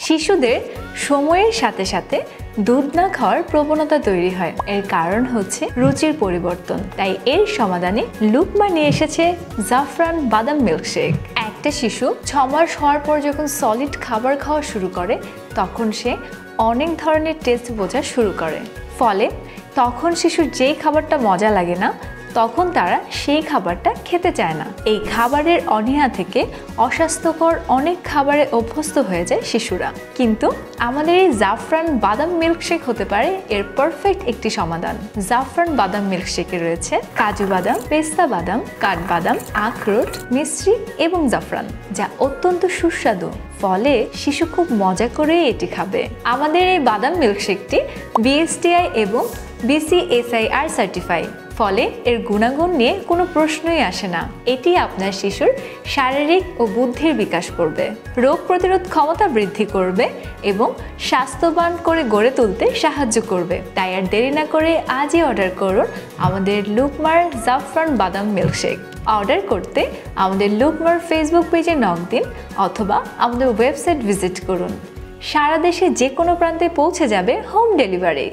শিশুদের সময়ের সাথে সাথে দুধ না খাওয়ার প্রবণতা তৈরি হয়। এর কারণ হচ্ছে রুচির পরিবর্তন। তাই এর সমাধানে লুকমা নিয়ে এসেছে জাফরান বাদাম মিল্কশেক। একটা শিশু 6 মাস হওয়ার পর যখন সলিড খাবার খাওয়া শুরু করে তখন সে অনেক ধরনের টেস্ট বোঝা শুরু করে। ফলে তখন শিশুর যেই খাবারটা মজা লাগে না তখন তারা সেই খাবারটা খেতে চায় না। এই খাবারের অনীহা থেকে অস্বাস্থ্যকর অনেক খাবারে অভ্যস্ত হয়ে যায় শিশুরা। কিন্তু আমাদের এই জাফরান বাদাম মিল্কশেক হতে পারে এর পারফেক্ট একটি সমাধান। জাফরান বাদাম মিল্কশেকে রয়েছে কাজু বাদাম, পেস্তা বাদাম, কাঠবাদাম, আখরোট, মিশ্রি এবং জাফরান, যা অত্যন্ত সুস্বাদু। ফলে শিশু খুব মজা করে এটি খাবে। আমাদের এই বাদাম মিল্কশেকটি BSTI এবং BCSIR সার্টিফাইড। ফলে এর গুণাগুণ নিয়ে কোনো প্রশ্নই আসে না। এটি আপনার শিশুর শারীরিক ও বুদ্ধির বিকাশ করবে, রোগ প্রতিরোধ ক্ষমতা বৃদ্ধি করবে এবং স্বাস্থ্যবান করে গড়ে তুলতে সাহায্য করবে। তাই আর দেরি না করে আজই অর্ডার করুন আমাদের লুকমার জাফরান বাদাম মিল্কশেক। অর্ডার করতে আমাদের লুকমার ফেসবুক পেজে নক দিন অথবা আমাদের ওয়েবসাইট ভিজিট করুন। সারা দেশে যে কোনো প্রান্তে পৌঁছে যাবে হোম ডেলিভারি।